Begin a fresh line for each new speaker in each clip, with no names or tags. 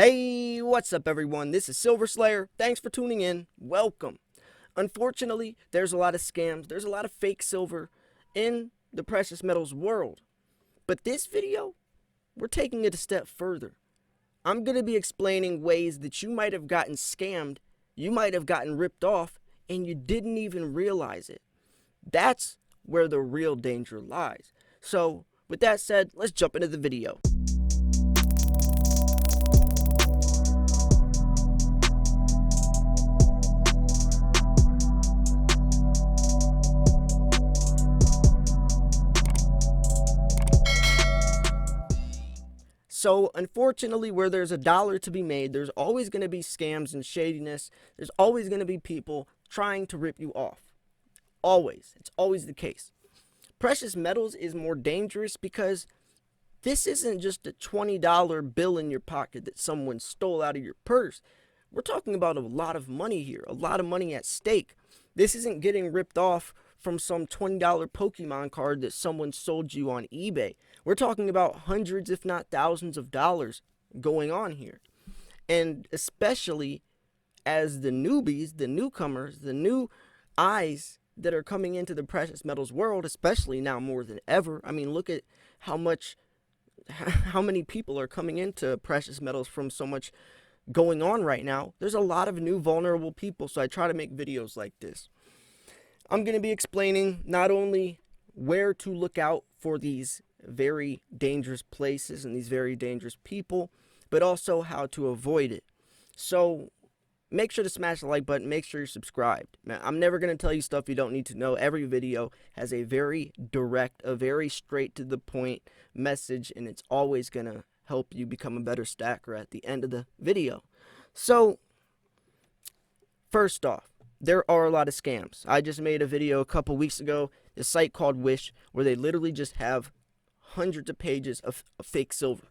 Hey, what's up, everyone? This is Silver Slayer. Thanks for tuning in. Welcome. Unfortunately, there's a lot of scams, there's a lot of fake silver in the precious metals world. But this video, we're taking it a step further. I'm going to be explaining ways that you might have gotten scammed, you might have gotten ripped off, and you didn't even realize it. That's where the real danger lies. So, with that said, let's jump into the video. So, unfortunately, where there's a dollar to be made, there's always going to be scams and shadiness. There's always going to be people trying to rip you off. Always. It's always the case. Precious metals is more dangerous because this isn't just a $20 bill in your pocket that someone stole out of your purse. We're talking about a lot of money here, a lot of money at stake. This isn't getting ripped off from some $20 Pokemon card that someone sold you on eBay. We're talking about hundreds, if not thousands of dollars going on here. And especially as the newbies, the newcomers, the new eyes that are coming into the precious metals world, especially now more than ever. I mean, look at how many people are coming into precious metals from so much going on right now. There's a lot of new vulnerable people, so I try to make videos like this. I'm going to be explaining not only where to look out for these very dangerous places and these very dangerous people, but also how to avoid it. So make sure to smash the like button. Make sure you're subscribed. I'm never going to tell you stuff you don't need to know. Every video has a very direct, a very straight to the point message, and it's always going to help you become a better stacker at the end of the video. So, first off, there are a lot of scams. I just made a video a couple weeks ago, a site called Wish, where they literally just have hundreds of pages of fake silver.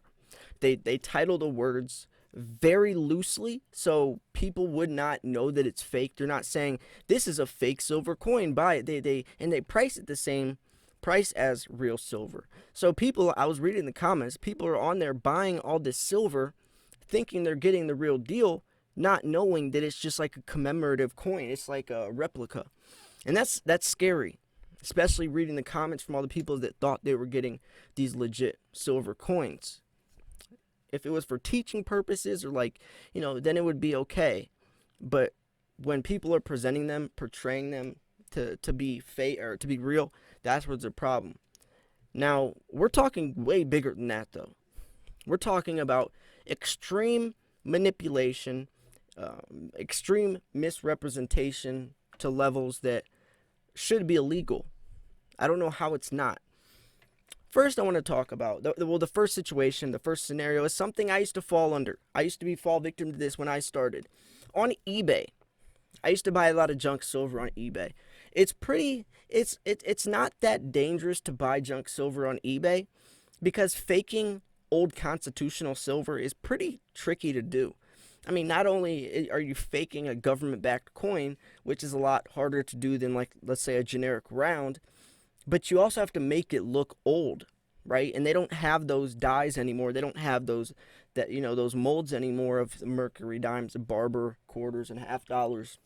They title the words very loosely so people would not know that it's fake. They're not saying this is a fake silver coin, buy it. They price it the same price as real silver. So people, I was reading the comments, people are on there buying all this silver thinking they're getting the real deal, not knowing that it's just like a commemorative coin. It's like a replica. And that's scary, especially reading the comments from all the people that thought they were getting these legit silver coins. If it was for teaching purposes or then it would be okay. But when people are presenting them, portraying them to be fake or to be real, that's what's a problem. Now, we're talking way bigger than that, though. We're talking about extreme manipulation, extreme misrepresentation to levels that should be illegal. I don't know how it's not. First, I want to talk about, the first situation, the first scenario is something I used to fall under. I used to fall victim to this when I started. On eBay, I used to buy a lot of junk silver on eBay. It's not that dangerous to buy junk silver on eBay because faking old constitutional silver is pretty tricky to do. I mean, not only are you faking a government-backed coin, which is a lot harder to do than, like, let's say a generic round, but you also have to make it look old, right? And they don't have those dies anymore. They don't have those molds anymore of mercury dimes, barber quarters, and half dollars.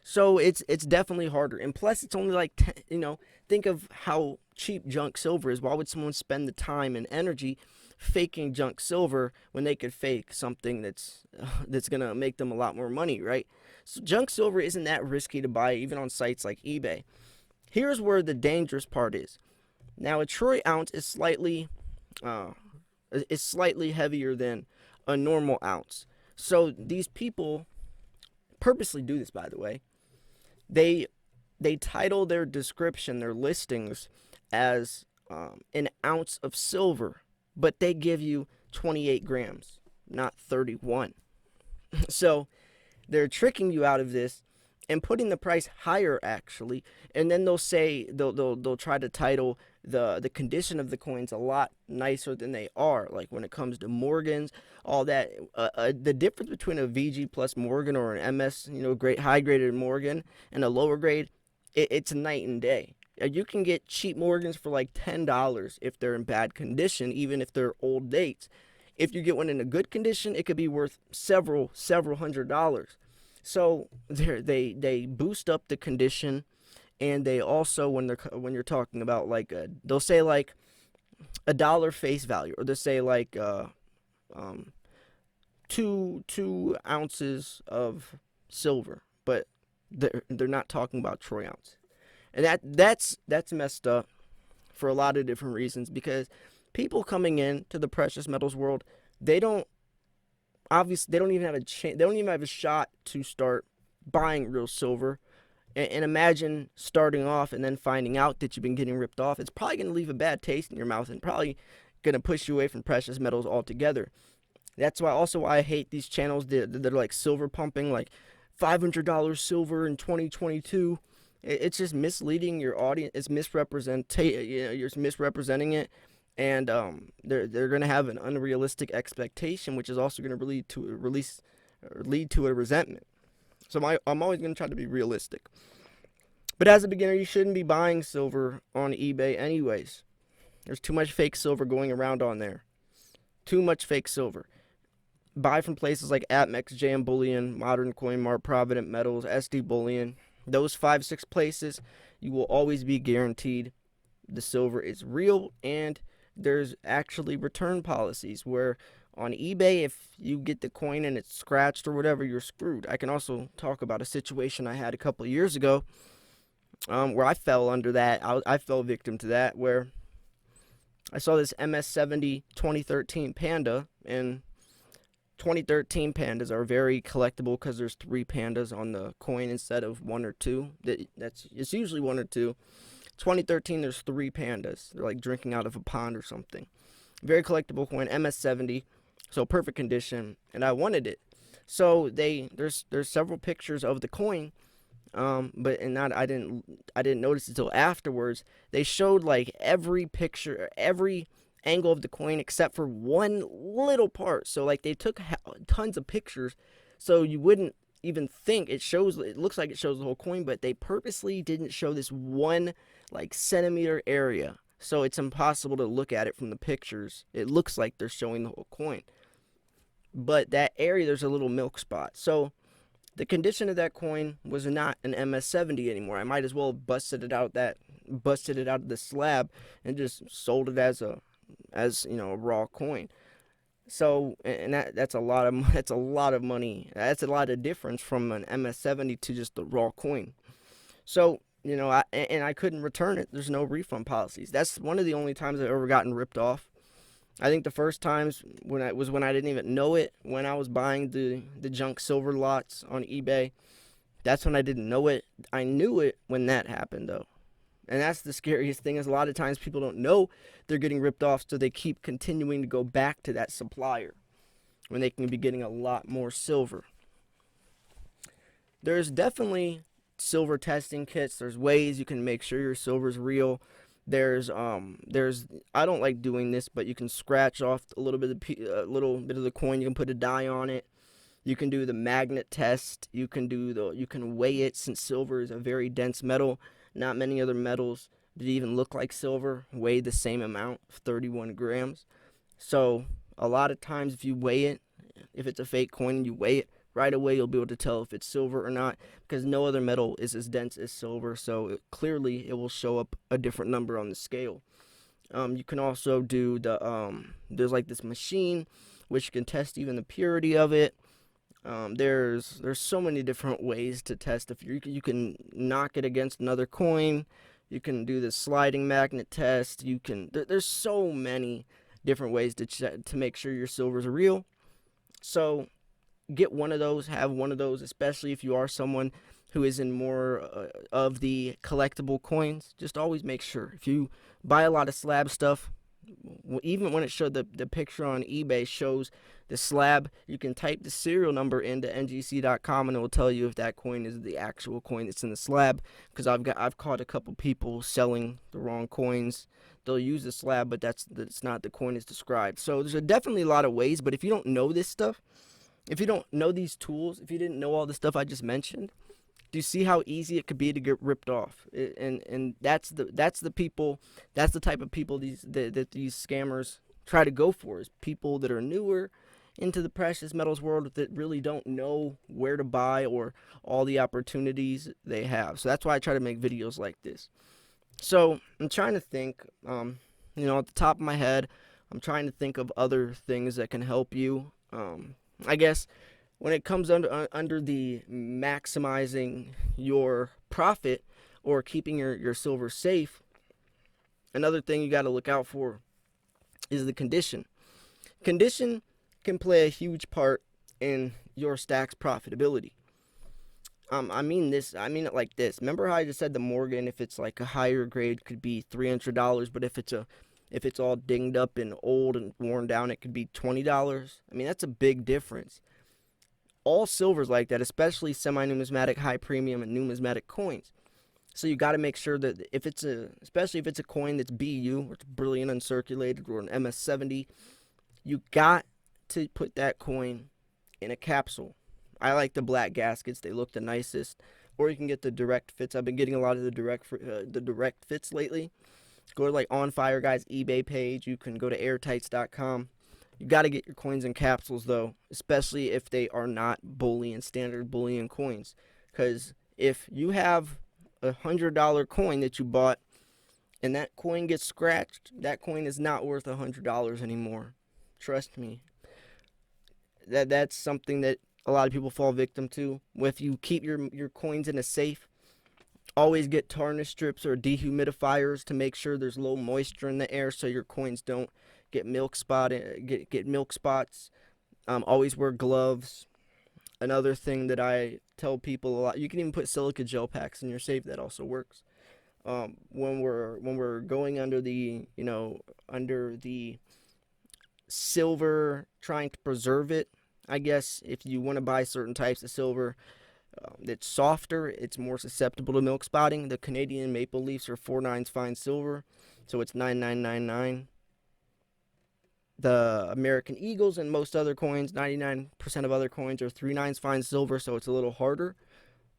So it's definitely harder. And plus, it's only like think of how cheap junk silver is. Why would someone spend the time and energy faking junk silver when they could fake something that's gonna make them a lot more money, right? So junk silver isn't that risky to buy, even on sites like eBay. Here's where the dangerous part is. Now, a troy ounce is slightly heavier than a normal ounce. So these people purposely do this, by the way. They title their description, their listings, as an ounce of silver, but they give you 28 grams, not 31. So they're tricking you out of this and putting the price higher, actually. And then they'll say they'll try to title the condition of the coins a lot nicer than they are. Like when it comes to Morgans, all that. The difference between a VG plus Morgan or an MS, great high graded Morgan and a lower grade, it's night and day. You can get cheap Morgans for like $10 if they're in bad condition, even if they're old dates. If you get one in a good condition, it could be worth several $100s. So they boost up the condition, and they also, when you're talking about like they'll say like $1 face value, or they'll say like um, 2 ounces of silver, but they're not talking about troy ounce, and that's messed up for a lot of different reasons, because people coming in to the precious metals world, they don't obviously they don't even have a chance, they don't even have a shot to start buying real silver. And imagine starting off and then finding out that you've been getting ripped off. It's probably going to leave a bad taste in your mouth, and probably going to push you away from precious metals altogether. That's why I hate these channels that are like silver pumping, like $500 silver in 2022. It's just misleading your audience. It's you're misrepresenting it, and they're gonna have an unrealistic expectation, which is also gonna lead to a resentment. So I'm always gonna try to be realistic. But as a beginner, you shouldn't be buying silver on eBay anyways. There's too much fake silver going around on there. Too much fake silver. Buy from places like APMEX, JM Bullion, Modern Coin Mart, Provident Metals, SD Bullion. Those 5-6 places, you will always be guaranteed the silver is real, and there's actually return policies where on eBay, if you get the coin and it's scratched or whatever, you're screwed. I can also talk about a situation I had a couple of years ago where I fell under that. I fell victim to that, where I saw this MS70 2013 Panda, and 2013 pandas are very collectible because there's 3 pandas on the coin instead of 1 or 2. It's usually 1 or 2. 2013, there's 3 pandas. They're like drinking out of a pond or something. Very collectible coin, MS70, so perfect condition, and I wanted it. So there's several pictures of the coin, I didn't notice it until afterwards. They showed like every picture, every angle of the coin except for one little part. So like they took tons of pictures, so you wouldn't even think it shows. It looks like it shows the whole coin, but they purposely didn't show this one like centimeter area. So it's impossible to look at it from the pictures. It looks like they're showing the whole coin, but that area, there's a little milk spot. So the condition of that coin was not an MS70 anymore. I might as well have busted it out of the slab and just sold it as a raw coin. So, and that's a lot of money. That's a lot of difference from an MS70 to just the raw coin. So, I couldn't return it. There's no refund policies. That's one of the only times I've ever gotten ripped off. I think the first times when I didn't even know it, when I was buying the junk silver lots on eBay. That's when I didn't know it. I knew it when that happened, though. And that's the scariest thing, is a lot of times people don't know they're getting ripped off, so they keep continuing to go back to that supplier when they can be getting a lot more silver. There's definitely silver testing kits. There's ways you can make sure your silver's real. There's I don't like doing this, but you can scratch off a little bit of the coin. You can put a die on it. You can do the magnet test. You can weigh it, since silver is a very dense metal. Not many other metals that even look like silver weigh the same amount, 31 grams. So a lot of times if you weigh it, if it's a fake coin and you weigh it, right away you'll be able to tell if it's silver or not, because no other metal is as dense as silver. So clearly it will show up a different number on the scale. You can also do there's like this machine which can test even the purity of it. There's so many different ways to test. If you can knock it against another coin, you can do the sliding magnet test. There's so many different ways to make sure your silver's real. So get one of those, have one of those, especially if you are someone who is in more of the collectible coins. Just always make sure. If you buy a lot of slab stuff, even when it showed the picture on eBay shows the slab, you can type the serial number into ngc.com and it will tell you if that coin is the actual coin that's in the slab. Because I've caught a couple people selling the wrong coins. They'll use the slab, but that's not the coin is described. So there's definitely a lot of ways. But if you don't know this stuff, if you don't know these tools, if you didn't know all the stuff I just mentioned, do you see how easy it could be to get ripped off? And that's the type of people these scammers try to go for is people that are newer into the precious metals world that really don't know where to buy or all the opportunities they have. So that's why I try to make videos like this. So I'm trying to think, at the top of my head, I'm trying to think of other things that can help you. I guess when it comes under the maximizing your profit or keeping your silver safe, another thing you got to look out for is the condition. Condition can play a huge part in your stack's profitability. I mean it like this. Remember how I just said the Morgan, if it's like a higher grade, could be $300, but if it's all dinged up and old and worn down, it could be $20. I mean, that's a big difference. All silver's like that, especially semi-numismatic, high premium, and numismatic coins. So you got to make sure that especially if it's a coin that's BU, or it's brilliant uncirculated, or an MS70, you got to put that coin in a capsule. I like the black gaskets; they look the nicest. Or you can get the direct fits. I've been getting a lot of the direct fits lately. Go to like On Fire Guy's eBay page. You can go to airtights.com. You got to get your coins in capsules though, especially if they are not standard bullion coins. Because if you have $100 coin that you bought and that coin gets scratched, that coin is not worth $100 anymore. Trust me. That's something that a lot of people fall victim to. If you keep your coins in a safe, always get tarnish strips or dehumidifiers to make sure there's low moisture in the air so your coins don't get milk spots. Always wear gloves. Another thing that I tell people a lot, you can even put silica gel packs in your safe. That also works. When we're going under the silver, trying to preserve it, I guess if you want to buy certain types of silver that's softer, it's more susceptible to milk spotting. The Canadian Maple Leafs are 4/9 fine silver, so it's 9999. The American Eagles and most other coins, 99% of other coins, are 3/9 fine silver, so it's a little harder.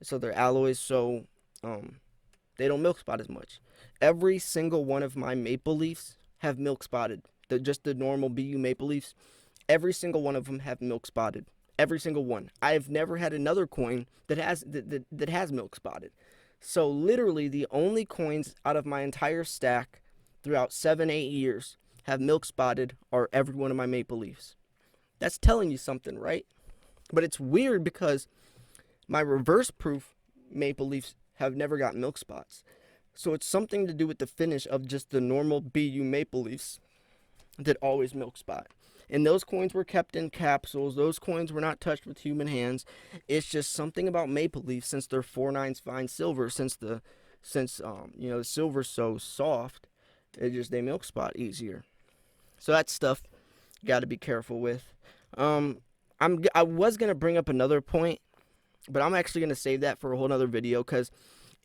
So they're alloys, so they don't milk spot as much. Every single one of my Maple Leafs have milk spotted. Just the normal BU Maple Leafs, every single one of them have milk spotted. Every single one. I have never had another coin that has milk spotted. So literally the only coins out of my entire stack throughout 7-8 years have milk spotted are every one of my Maple Leafs. That's telling you something, right? But it's weird because my reverse proof Maple Leafs have never got milk spots. So it's something to do with the finish of just the normal BU Maple Leafs that always milk spot. And those coins were kept in capsules. Those coins were not touched with human hands. It's just something about Maple Leaf, since they're 4/9 fine silver, since the silver's so soft, they milk spot easier. So that stuff you got to be careful with. I was gonna bring up another point, but I'm actually gonna save that for a whole other video because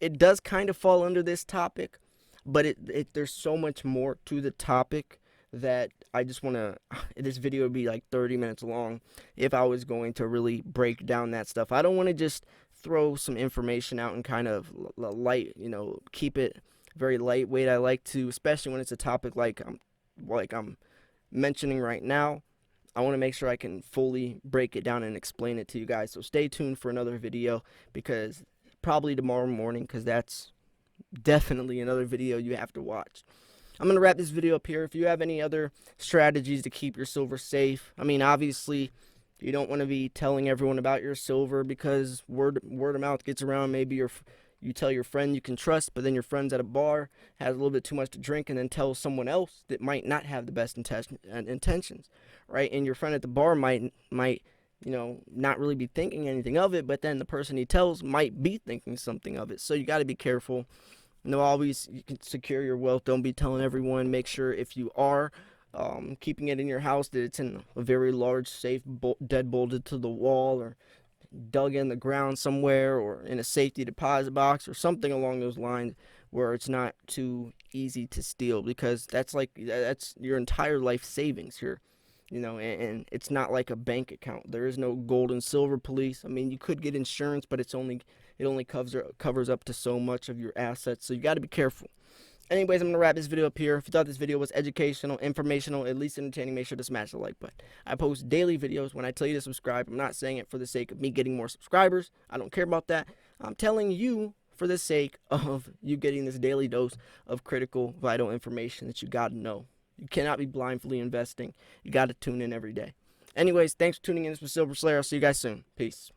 it does kind of fall under this topic, but there's so much more to the topic that I just want to, this video would be like 30 minutes long if I was going to really break down that stuff. I don't want to just throw some information out and kind of keep it very lightweight. I like to, especially when it's a topic like I'm mentioning right now, I want to make sure I can fully break it down and explain it to you guys. So stay tuned for another video, because probably tomorrow morning, because that's definitely another video you have to watch. I'm going to wrap this video up here. If you have any other strategies to keep your silver safe, I mean, obviously, you don't want to be telling everyone about your silver, because word of mouth gets around. Maybe you tell your friend you can trust, but then your friend's at a bar, has a little bit too much to drink, and then tells someone else that might not have the best intentions, right? And your friend at the bar might not really be thinking anything of it, but then the person he tells might be thinking something of it. So you got to be careful. Always you can secure your wealth. Don't be telling everyone. Make sure if you are keeping it in your house that it's in a very large safe, dead bolted to the wall, or dug in the ground somewhere, or in a safety deposit box or something along those lines, where it's not too easy to steal, because that's your entire life savings here. And it's not like a bank account. There is no gold and silver police. I mean, you could get insurance, but it only covers up to so much of your assets. So you got to be careful. Anyways, I'm going to wrap this video up here. If you thought this video was educational, informational, at least entertaining, make sure to smash the like button. I post daily videos. When I tell you to subscribe, I'm not saying it for the sake of me getting more subscribers. I don't care about that. I'm telling you for the sake of you getting this daily dose of critical, vital information that you got to know. You cannot be blindly investing. You got to tune in every day. Anyways, thanks for tuning in. This was Silver Slayer. I'll see you guys soon. Peace.